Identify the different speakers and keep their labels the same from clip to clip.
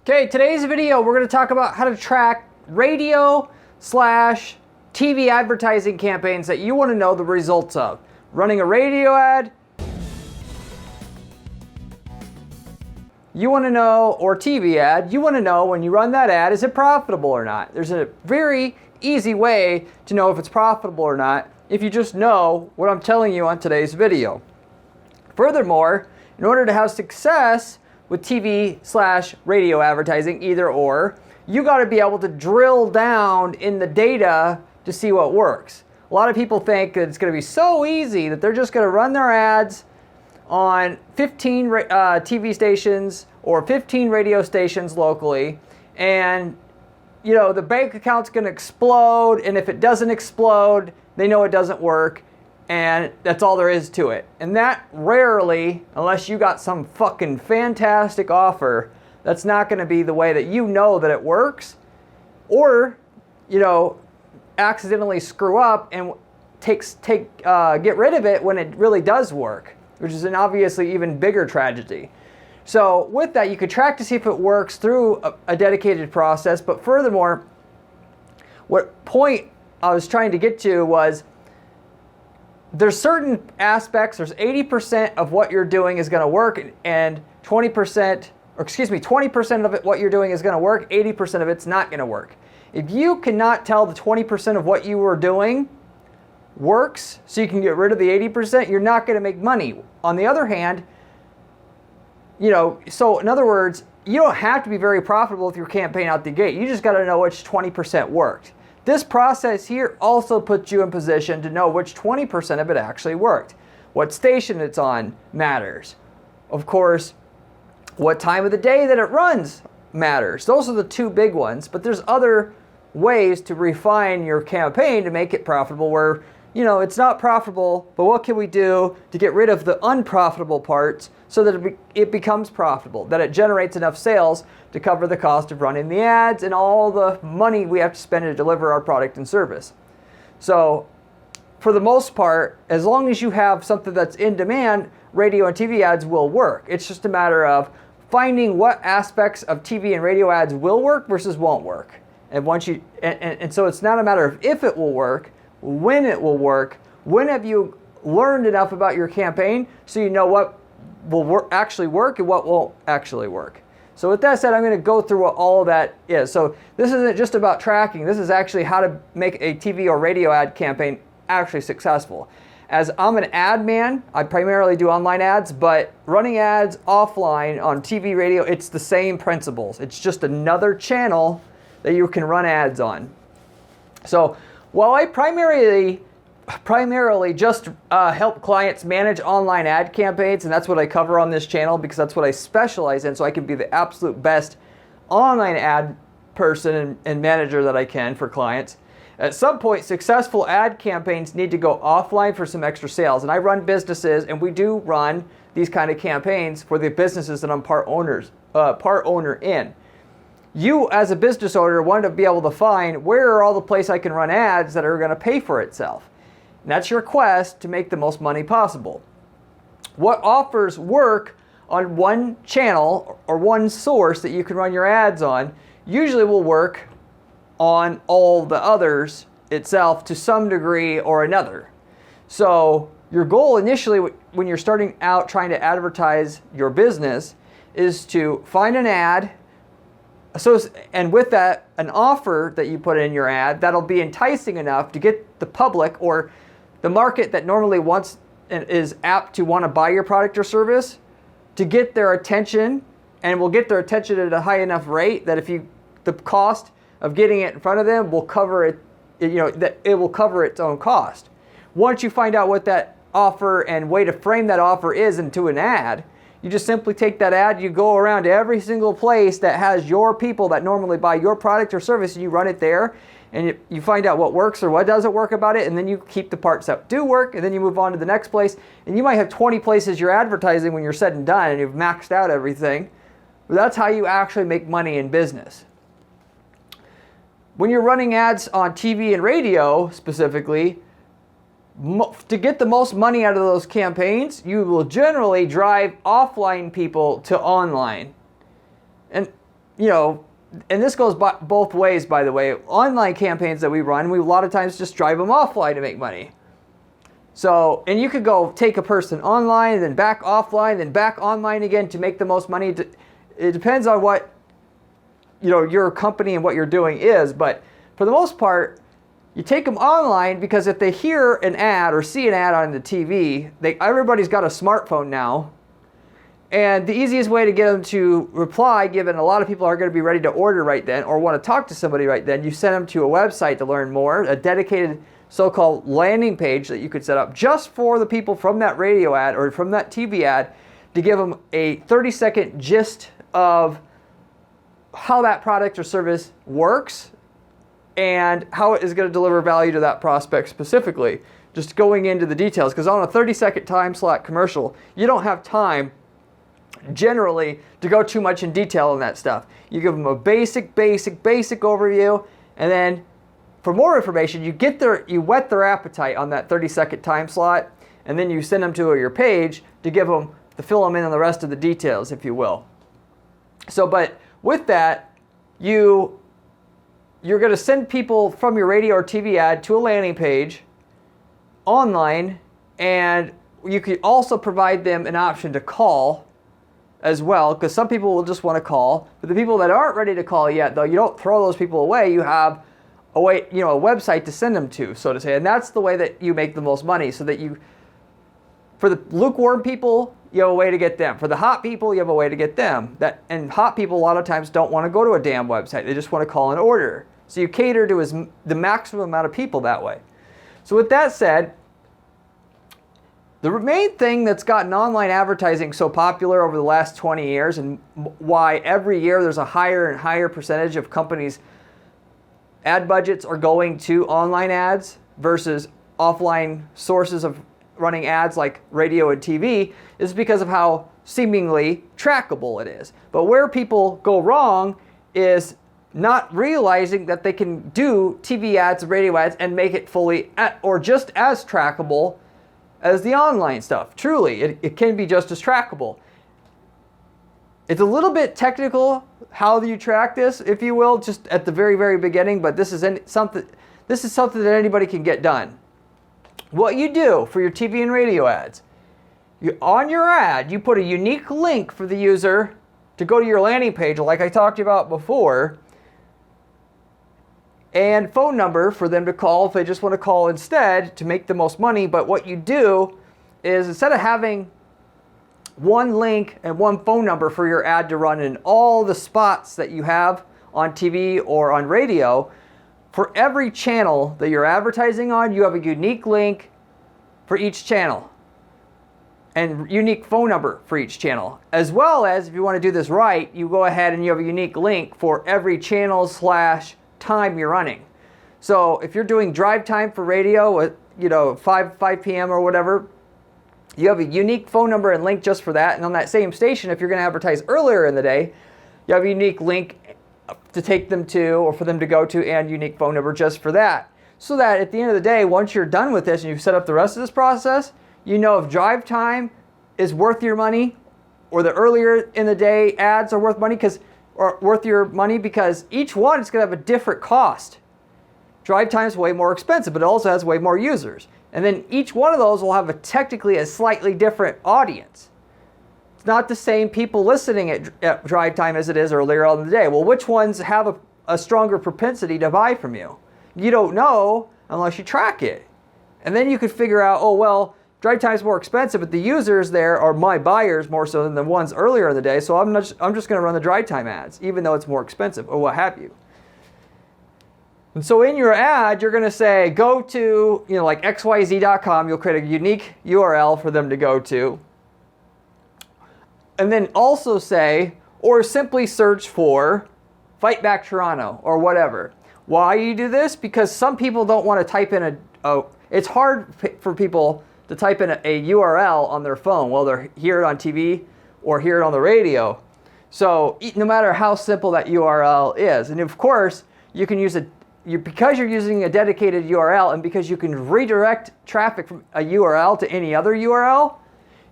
Speaker 1: Okay, today's video we're going to talk about how to track radio/TV advertising campaigns that you want to know the results of. Running a radio ad, you want to know, or TV ad, you want to know when you run that ad, is it profitable or not? There's a very easy way to know if it's profitable or not if you just know what I'm telling you on today's video. Furthermore, in order to have success with TV/radio advertising, either or, you got to be able to drill down in the data to see what works. A lot of people think that it's going to be so easy that they're just going to run their ads on 15 TV stations or 15 radio stations locally, and the bank account's going to explode, and if it doesn't explode, they know it doesn't work, and that's all there is to it. And that rarely, unless you got some fucking fantastic offer, that's not going to be the way that you know that it works, or accidentally screw up and get rid of it when it really does work, which is an obviously even bigger tragedy. So with that, you could track to see if it works through a dedicated process. But furthermore, what point I was trying to get to was there's certain aspects, there's 80% of what you're doing is going to work, and 20% of it, what you're doing is going to work, 80% of it's not going to work. If you cannot tell the 20% of what you are doing works, so you can get rid of the 80%, you're not going to make money. On the other hand, so in other words, you don't have to be very profitable with your campaign out the gate. You just got to know which 20% worked. This process here also puts you in position to know which 20% of it actually worked. What station it's on matters. Of course, what time of the day that it runs matters. Those are the two big ones, but there's other ways to refine your campaign to make it profitable where, it's not profitable, but what can we do to get rid of the unprofitable parts so that it becomes profitable, that it generates enough sales to cover the cost of running the ads and all the money we have to spend to deliver our product and service. So for the most part, as long as you have something that's in demand, radio and TV ads will work. It's just a matter of finding what aspects of TV and radio ads will work versus won't work. And so it's not a matter of if it will work, when it will work, when have you learned enough about your campaign so you know what will actually work and what won't actually work. So with that said, I'm going to go through what all of that is. So this isn't just about tracking. This is actually how to make a TV or radio ad campaign actually successful. As I'm an ad man, I primarily do online ads, but running ads offline on TV, radio, it's the same principles. It's just another channel that you can run ads on. So while I primarily just help clients manage online ad campaigns, and that's what I cover on this channel because that's what I specialize in, so I can be the absolute best online ad person and manager that I can for clients. At some point, successful ad campaigns need to go offline for some extra sales, and I run businesses, and we do run these kind of campaigns for the businesses that I'm part owner in. You, as a business owner, want to be able to find where are all the places I can run ads that are going to pay for itself. And that's your quest to make the most money possible. What offers work on one channel or one source that you can run your ads on usually will work on all the others itself to some degree or another. So your goal initially when you're starting out trying to advertise your business is to find an ad, and with that, an offer that you put in your ad that'll be enticing enough to get the public or the market that normally wants and is apt to want to buy your product or service to get their attention, and will get their attention at a high enough rate that the cost of getting it in front of them will cover it, that it will cover its own cost. Once you find out what that offer and way to frame that offer is into an ad, you just simply take that ad, you go around to every single place that has your people that normally buy your product or service, and you run it there, and you find out what works or what doesn't work about it, and then you keep the parts that do work, and then you move on to the next place, and you might have 20 places you're advertising when you're said and done, and you've maxed out everything. But that's how you actually make money in business. When you're running ads on TV and radio specifically, to get the most money out of those campaigns, you will generally drive offline people to online. And you know, and this goes both ways, by the way. Online campaigns that we run, we a lot of times just drive them offline to make money. So, and you could go take a person online, then back offline, then back online again to make the most money. It depends on what, you know, your company and what you're doing is. But for the most part, you take them online because if they hear an ad or see an ad on the TV, everybody's got a smartphone now. And the easiest way to get them to reply, given a lot of people are going to be ready to order right then or want to talk to somebody right then, you send them to a website to learn more, a dedicated so-called landing page that you could set up just for the people from that radio ad or from that TV ad to give them a 30-second gist of how that product or service works and how it is going to deliver value to that prospect specifically. Just going into the details, because on a 30-second time slot commercial, you don't have time generally to go too much in detail on that stuff. You give them a basic overview, and then for more information, you whet their appetite on that 30-second time slot, and then you send them to your page to fill them in on the rest of the details, if you will. So, but with that, you're going to send people from your radio or TV ad to a landing page online, and you could also provide them an option to call as well, because some people will just want to call. But the people that aren't ready to call yet, though, you don't throw those people away. You have a website to send them to, so to say, and that's the way that you make the most money. So that for the lukewarm people, you have a way to get them. For the hot people, you have a way to get them. And hot people a lot of times don't want to go to a damn website. They just want to call and order. So you cater to the maximum amount of people that way. So with that said, the main thing that's gotten online advertising so popular over the last 20 years and why every year there's a higher and higher percentage of companies' ad budgets are going to online ads versus offline sources of running ads like radio and TV is because of how seemingly trackable it is. But where people go wrong is not realizing that they can do TV ads and radio ads and make it fully or just as trackable as the online stuff. Truly, it can be just as trackable. It's a little bit technical how you track this, if you will, just at the very, very beginning, but this is something that anybody can get done. What you do for your TV and radio ads, on your ad, you put a unique link for the user to go to your landing page, like I talked about before, and phone number for them to call if they just want to call instead to make the most money. But what you do is instead of having one link and one phone number for your ad to run in all the spots that you have on TV or on radio, for every channel that you're advertising on, you have a unique link for each channel and unique phone number for each channel. As well as, if you want to do this right, you go ahead and you have a unique link for every channel / time you're running. So if you're doing drive time for radio at 5 p.m. or whatever, you have a unique phone number and link just for that. And on that same station, if you're going to advertise earlier in the day, you have a unique link to take them to or for them to go to and unique phone number just for that. So that at the end of the day, once you're done with this and you've set up the rest of this process, you know if drive time is worth your money or the earlier in the day ads are worth your money because each one is going to have a different cost. Drive time is way more expensive, but it also has way more users. And then each one of those will have technically a slightly different audience. It's not the same people listening at drive time as it is earlier on in the day. Well, which ones have a stronger propensity to buy from you? You don't know unless you track it. And then you could figure out, oh, well, drive time is more expensive, but the users there are my buyers more so than the ones earlier in the day, so I'm just going to run the drive time ads, even though it's more expensive, or what have you. And so in your ad, you're going to say, go to, like xyz.com. You'll create a unique URL for them to go to. And then also say, or simply search for Fight Back Toronto, or whatever. Why you do this? Because some people don't want to type in it's hard for people to type in a URL on their phone while they're hear it on TV or hear it on the radio. So no matter how simple that URL is, and of course you can use because you're using a dedicated URL and because you can redirect traffic from a URL to any other URL,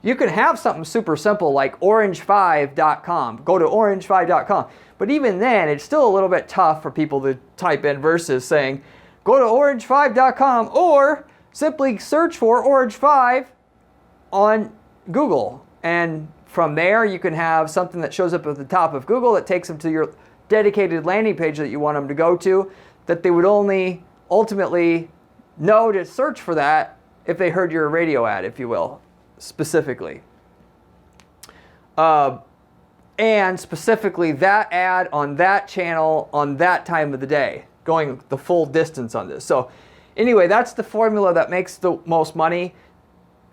Speaker 1: you can have something super simple like orange5.com. Go to orange5.com. But even then, it's still a little bit tough for people to type in versus saying, go to orange5.com or simply search for Orange5 on Google. And from there, you can have something that shows up at the top of Google that takes them to your dedicated landing page that you want them to go to, that they would only ultimately know to search for that if they heard your radio ad, if you will, specifically. And specifically that ad on that channel on that time of the day, going the full distance on this. So anyway, that's the formula that makes the most money,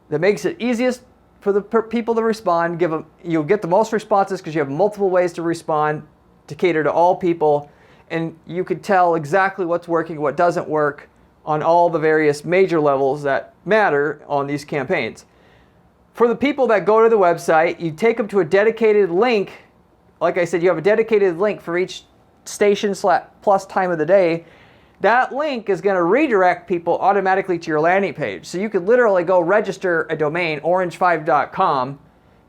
Speaker 1: that makes it easiest for the people to respond. You'll get the most responses because you have multiple ways to respond to cater to all people, and you can tell exactly what's working, what doesn't work on all the various major levels that matter on these campaigns. For the people that go to the website, you take them to a dedicated link. Like I said, you have a dedicated link for each station plus time of the day. That link is going to redirect people automatically to your landing page. So you could literally go register a domain, orange5.com,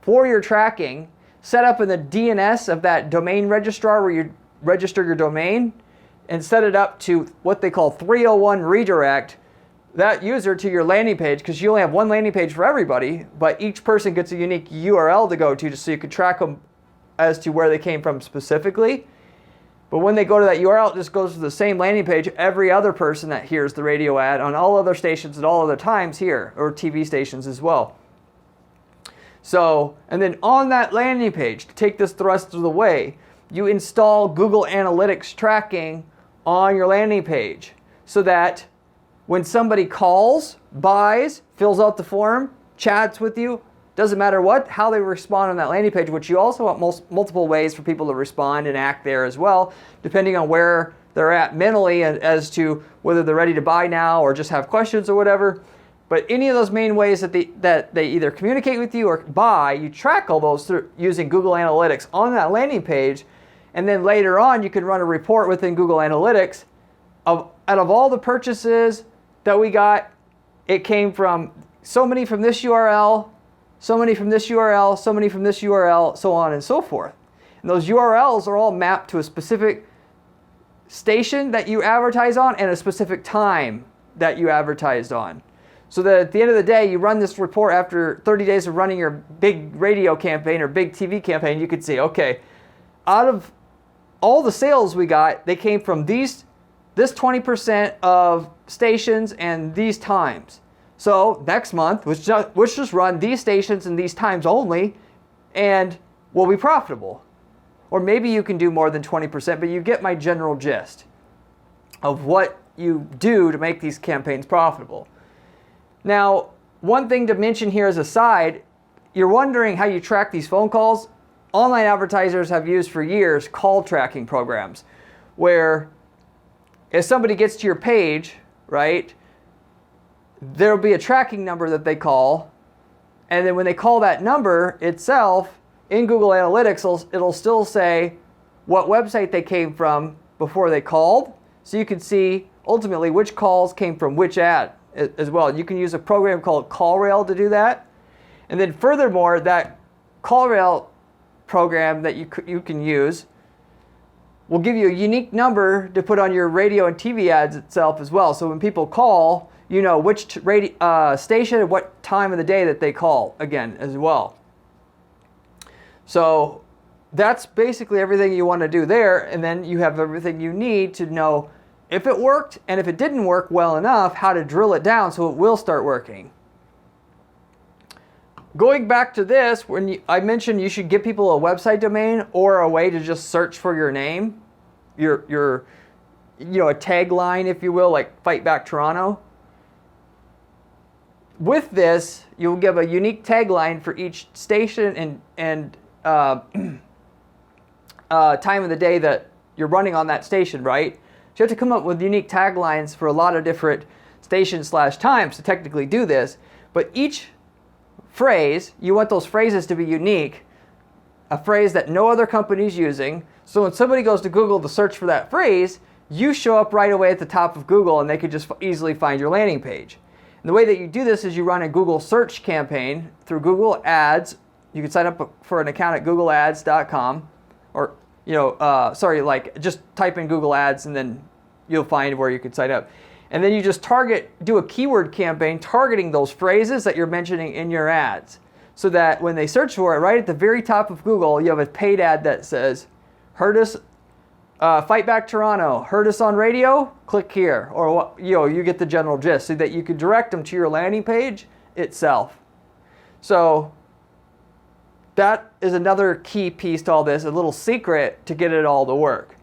Speaker 1: for your tracking, set up in the DNS of that domain registrar where you register your domain, and set it up to what they call 301 redirect that user to your landing page, because you only have one landing page for everybody, but each person gets a unique URL to go to just so you can track them as to where they came from specifically. But when they go to that URL, it just goes to the same landing page every other person that hears the radio ad on all other stations at all other times here, or TV stations as well. So, and then on that landing page, to take this the rest of the way, you install Google Analytics tracking on your landing page so that when somebody calls, buys, fills out the form, chats with you, doesn't matter how they respond on that landing page, which you also have multiple ways for people to respond and act there as well, depending on where they're at mentally as to whether they're ready to buy now or just have questions or whatever. But any of those main ways that they either communicate with you or buy, you track all those through using Google Analytics on that landing page. And then later on, you can run a report within Google Analytics out of all the purchases that we got, it came from so many from this URL, so many from this URL, so many from this URL, so on and so forth. And those URLs are all mapped to a specific station that you advertise on and a specific time that you advertised on. So that at the end of the day, you run this report after 30 days of running your big radio campaign or big TV campaign, you could say, okay, out of all the sales we got, they came from this 20% of stations and these times. So next month, let's just run these stations and these times only, and we'll be profitable. Or maybe you can do more than 20%, but you get my general gist of what you do to make these campaigns profitable. Now, one thing to mention here as a side, you're wondering how you track these phone calls. Online advertisers have used for years call tracking programs where if somebody gets to your page, right, there'll be a tracking number that they call, and then when they call that number itself in Google Analytics, it'll still say what website they came from before they called, so you can see ultimately which calls came from which ad as well. You can use a program called CallRail to do that, and then furthermore, that CallRail program that you can use will give you a unique number to put on your radio and TV ads itself as well. So when people call, you know which station and what time of the day that they call again as well. So that's basically everything you want to do there, and then you have everything you need to know if it worked, and if it didn't work well enough, how to drill it down so it will start working. Going back to this, I mentioned you should give people a website domain or a way to just search for your name, your a tagline, if you will, like Fight Back Toronto. With this, you'll give a unique tagline for each station and time of the day that you're running on that station, right? So you have to come up with unique taglines for a lot of different stations/times to technically do this, but each phrase, you want those phrases to be unique, a phrase that no other company is using. So when somebody goes to Google to search for that phrase, you show up right away at the top of Google and they could just easily find your landing page. And the way that you do this is you run a Google search campaign through Google Ads. You can sign up for an account at googleads.com or like just type in Google Ads and then you'll find where you could sign up. And then you just do a keyword campaign targeting those phrases that you're mentioning in your ads. So that when they search for it, right at the very top of Google, you have a paid ad that says, heard us, Fight Back Toronto, heard us on radio, click here. Or you get the general gist so that you could direct them to your landing page itself. So that is another key piece to all this, a little secret to get it all to work.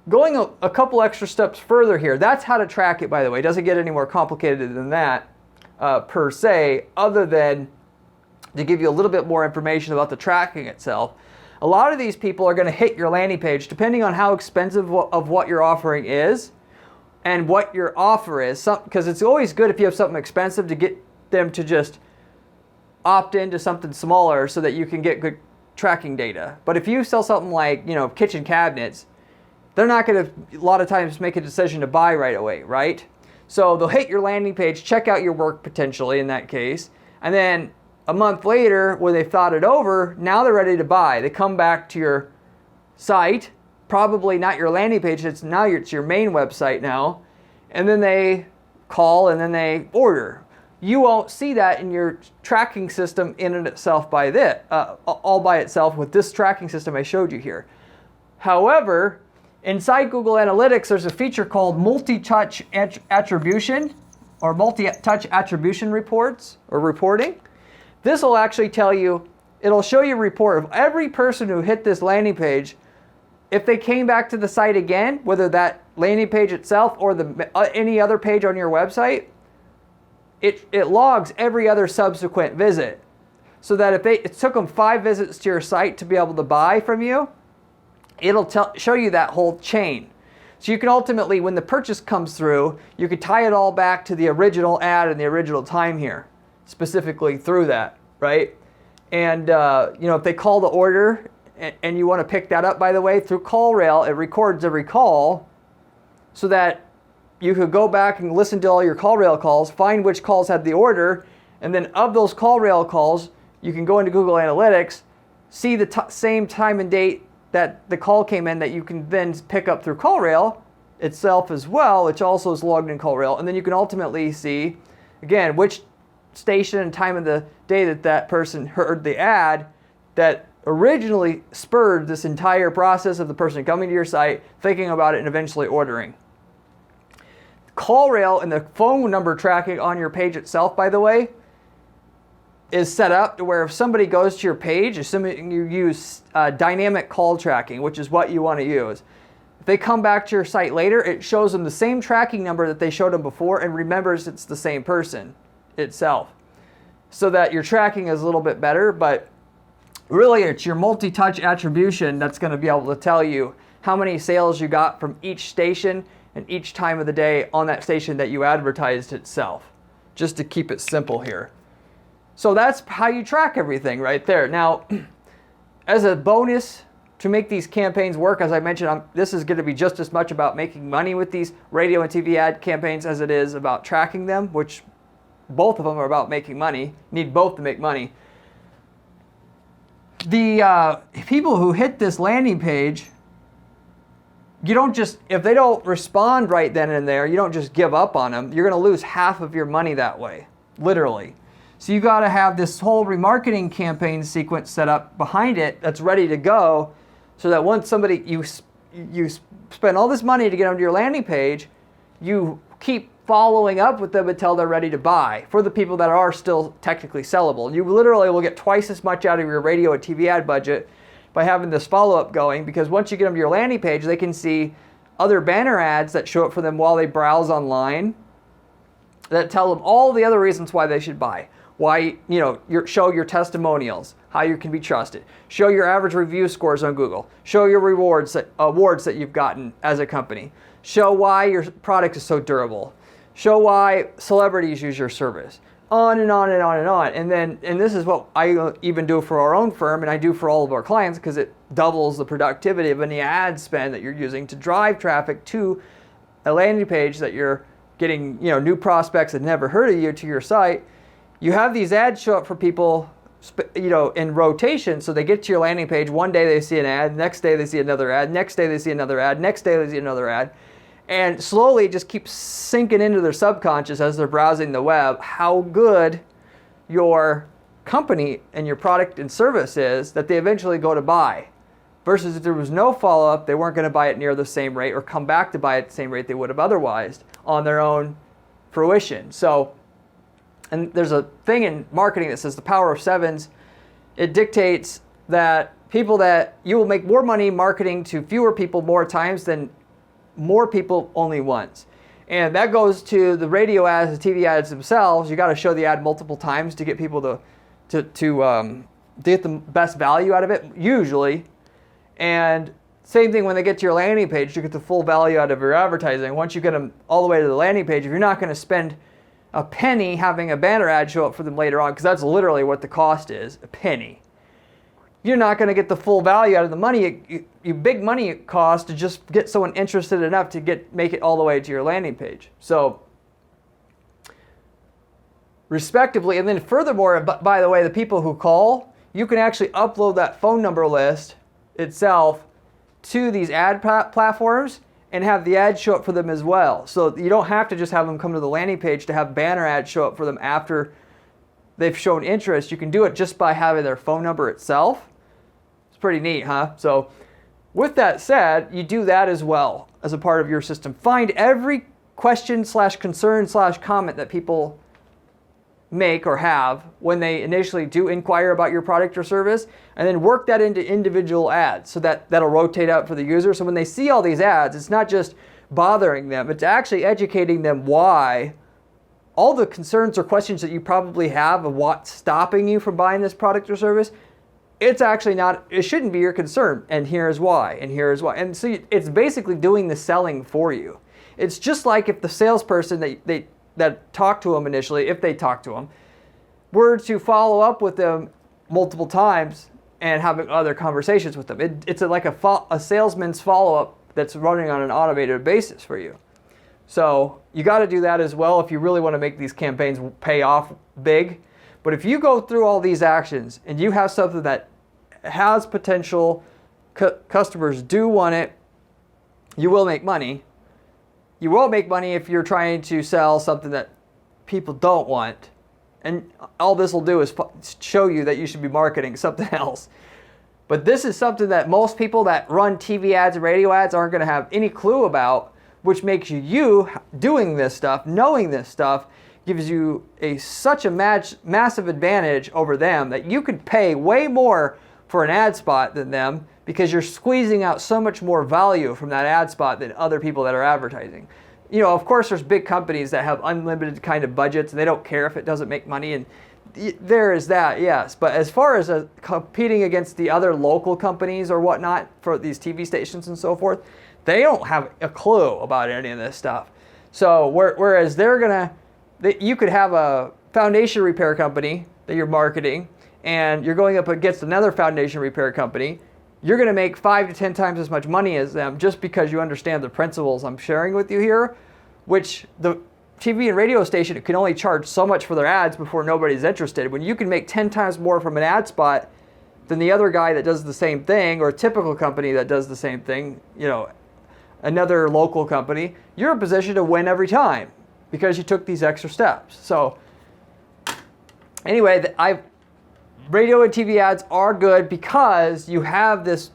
Speaker 1: Going a couple extra steps further here, that's how to track it, by the way. It doesn't get any more complicated than that per se, other than to give you a little bit more information about the tracking itself. A lot of these people are going to hit your landing page, depending on how expensive of what your offering is and what your offer is. Because it's always good if you have something expensive to get them to just opt into something smaller so that you can get good tracking data. But if you sell something like, kitchen cabinets, they're not going to, a lot of times, make a decision to buy right away, right? So they'll hit your landing page, check out your work potentially in that case, and then a month later, when they've thought it over, now they're ready to buy. They come back to your site, probably not your landing page, it's your main website now, and then they call and then they order. You won't see that in your tracking system in and itself all by itself with this tracking system I showed you here. However, inside Google Analytics, there's a feature called multi-touch attribution or multi-touch attribution reports or reporting. This will actually tell you, it'll show you a report of every person who hit this landing page. If they came back to the site again, whether that landing page itself or any other page on your website, it logs every other subsequent visit. So that if it took them 5 visits to your site to be able to buy from you, it'll show you that whole chain. So you can ultimately, when the purchase comes through, you could tie it all back to the original ad and the original time here, specifically through that, right? And if they call the order and you want to pick that up, by the way, through CallRail, it records every call so that you could go back and listen to all your CallRail calls, find which calls had the order, and then of those CallRail calls, you can go into Google Analytics, see the same time and date that the call came in that you can then pick up through CallRail itself as well, which also is logged in CallRail. And then you can ultimately see, again, which station and time of the day that person heard the ad that originally spurred this entire process of the person coming to your site, thinking about it, and eventually ordering. CallRail and the phone number tracking on your page itself, by the way, is set up to where if somebody goes to your page, assuming you use dynamic call tracking, which is what you want to use, if they come back to your site later, it shows them the same tracking number that they showed them before and remembers it's the same person itself. So that your tracking is a little bit better, but really it's your multi-touch attribution that's going to be able to tell you how many sales you got from each station and each time of the day on that station that you advertised itself, just to keep it simple here. So that's how you track everything right there. Now, as a bonus to make these campaigns work, as I mentioned, this is going to be just as much about making money with these radio and TV ad campaigns as it is about tracking them, which both of them are about making money. You need both to make money. The people who hit this landing page, you don't just, if they don't respond right then and there, you don't just give up on them. You're going to lose half of your money that way, literally. So you got to have this whole remarketing campaign sequence set up behind it that's ready to go, so that once somebody, you spend all this money to get them to your landing page, you keep following up with them until they're ready to buy for the people that are still technically sellable. You literally will get twice as much out of your radio and TV ad budget by having this follow-up going, because once you get them to your landing page, they can see other banner ads that show up for them while they browse online that tell them all the other reasons why they should buy. Why, show your testimonials, how you can be trusted. Show your average review scores on Google. Show your awards that you've gotten as a company. Show why your product is so durable. Show why celebrities use your service. On and on and on and on. And this is what I even do for our own firm, and I do for all of our clients, because it doubles the productivity of any ad spend that you're using to drive traffic to a landing page that you're getting, new prospects that never heard of you to your site. You have these ads show up for people in rotation. So they get to your landing page, one day they see an ad, next day they see another ad, next day they see another ad, next day they see another ad. And slowly it just keeps sinking into their subconscious as they're browsing the web how good your company and your product and service is, that they eventually go to buy. Versus if there was no follow-up, they weren't going to buy it near the same rate or come back to buy it at the same rate they would have otherwise on their own fruition. So, and there's a thing in marketing that says the power of sevens. It dictates that you will make more money marketing to fewer people more times than more people only once. And that goes to the radio ads, the TV ads themselves. You got to show the ad multiple times to get people to get the best value out of it, usually. And same thing when they get to your landing page, you get the full value out of your advertising. Once you get them all the way to the landing page, if you're not going to spend a penny having a banner ad show up for them later on, because that's literally what the cost is, a penny, you're not going to get the full value out of the money. You big money it costs to just get someone interested enough to make it all the way to your landing page. So, respectively, and then furthermore, by the way, the people who call, you can actually upload that phone number list itself to these ad platforms and have the ad show up for them as well. So you don't have to just have them come to the landing page to have banner ads show up for them after they've shown interest. You can do it just by having their phone number itself. It's pretty neat, huh? So with that said, you do that as well as a part of your system. Find every question / concern / comment that people make or have when they initially do inquire about your product or service, and then work that into individual ads so that'll rotate out for the user. So when they see all these ads, it's not just bothering them, it's actually educating them why all the concerns or questions that you probably have of what's stopping you from buying this product or service. It's actually not, it shouldn't be your concern, and here's why, and here's why. And so it's basically doing the selling for you. It's just like if the salesperson that talked to them initially, if they talk to them, were to follow up with them multiple times and having other conversations with them. It's like a salesman's follow-up that's running on an automated basis for you. So you got to do that as well if you really want to make these campaigns pay off big. But if you go through all these actions and you have something that has potential, customers do want it, you will make money. You will make money if you're trying to sell something that people don't want. And all this will do is show you that you should be marketing something else. But this is something that most people that run TV ads and radio ads aren't going to have any clue about, which makes you doing this stuff, knowing this stuff, gives you such a massive advantage over them that you could pay way more for an ad spot than them, because you're squeezing out so much more value from that ad spot than other people that are advertising. You know, of course, there's big companies that have unlimited kind of budgets and they don't care if it doesn't make money, and there is that, yes. But as far as competing against the other local companies or whatnot for these TV stations and so forth, they don't have a clue about any of this stuff. So whereas you could have a foundation repair company that you're marketing, and you're going up against another foundation repair company, you're going to make 5 to 10 times as much money as them just because you understand the principles I'm sharing with you here, which the TV and radio station can only charge so much for their ads before nobody's interested. When you can make 10 times more from an ad spot than the other guy that does the same thing, or a typical company that does the same thing, another local company, you're in a position to win every time because you took these extra steps. So anyway, radio and TV ads are good because you have this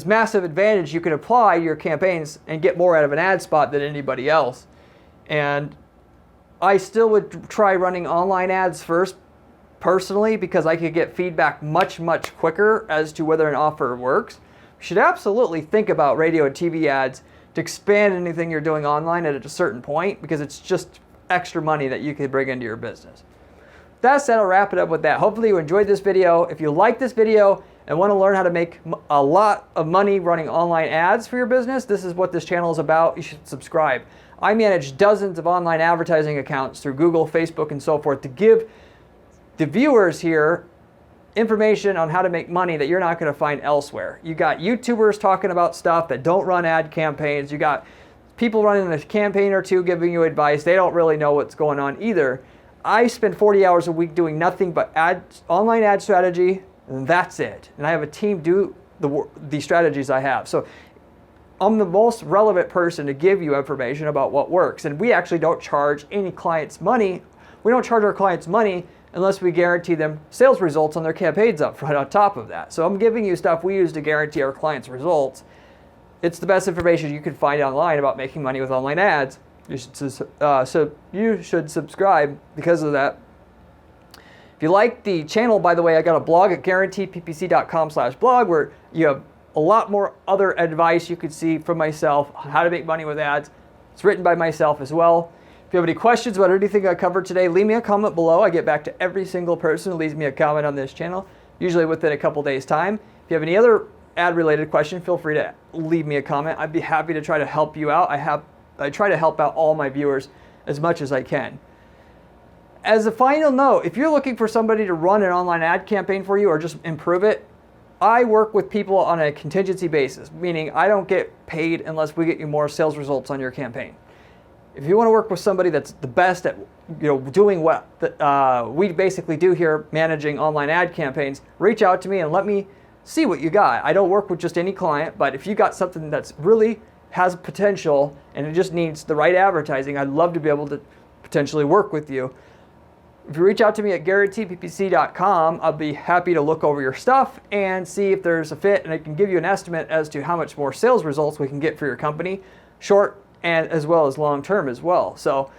Speaker 1: massive advantage. You can apply your campaigns and get more out of an ad spot than anybody else. And I still would try running online ads first, personally, because I could get feedback much, much quicker as to whether an offer works. You should absolutely think about radio and TV ads to expand anything you're doing online at a certain point, because it's just extra money that you could bring into your business. That said, I'll wrap it up with that. Hopefully you enjoyed this video. If you like this video and want to learn how to make a lot of money running online ads for your business, this is what this channel is about. You should subscribe. I manage dozens of online advertising accounts through Google, Facebook, and so forth to give the viewers here information on how to make money that you're not going to find elsewhere. You got YouTubers talking about stuff that don't run ad campaigns. You got people running a campaign or two giving you advice. They don't really know what's going on either. I spend 40 hours a week doing nothing but online ad strategy, and that's it. And I have a team do the strategies I have. So I'm the most relevant person to give you information about what works. And we actually don't charge any clients money. We don't charge our clients money unless we guarantee them sales results on their campaigns up front on top of that. So I'm giving you stuff we use to guarantee our clients results. It's the best information you can find online about making money with online ads. You should subscribe because of that. If you like the channel, by the way, I got a blog at guaranteedppc.com/blog where you have a lot more other advice you could see from myself on how to make money with ads. It's written by myself as well. If you have any questions about anything I covered today, leave me a comment below. I get back to every single person who leaves me a comment on this channel, usually within a couple days' time. If you have any other ad-related question, feel free to leave me a comment. I'd be happy to try to help you out. I try to help out all my viewers as much as I can. As a final note, if you're looking for somebody to run an online ad campaign for you or just improve it, I work with people on a contingency basis, meaning I don't get paid unless we get you more sales results on your campaign. If you want to work with somebody that's the best at doing what we basically do here, managing online ad campaigns, reach out to me and let me see what you got. I don't work with just any client, but if you got something that's really has potential and it just needs the right advertising, I'd love to be able to potentially work with you. If you reach out to me at guaranteedppc.com, I'll be happy to look over your stuff and see if there's a fit, and I can give you an estimate as to how much more sales results we can get for your company, short and as well as long term as well. So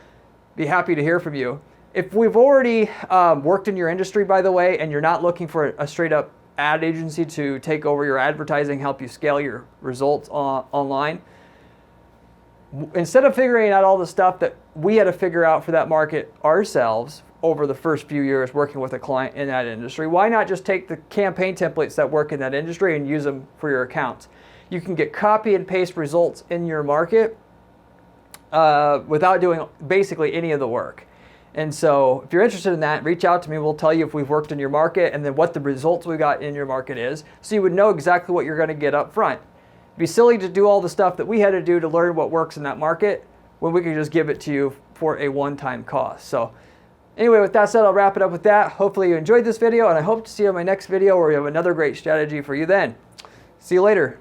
Speaker 1: be happy to hear from you. If we've already worked in your industry, by the way, and you're not looking for a straight up ad agency to take over your advertising, help you scale your results online, instead of figuring out all the stuff that we had to figure out for that market ourselves over the first few years working with a client in that industry, why not just take the campaign templates that work in that industry and use them for your accounts? You can get copy and paste results in your market without doing basically any of the work. And so if you're interested in that, reach out to me. We'll tell you if we've worked in your market and then what the results we got in your market is, so you would know exactly what you're going to get up front. It'd be silly to do all the stuff that we had to do to learn what works in that market when we can just give it to you for a one-time cost. So anyway, with that said, I'll wrap it up with that. Hopefully you enjoyed this video, and I hope to see you in my next video where we have another great strategy for you then. See you later.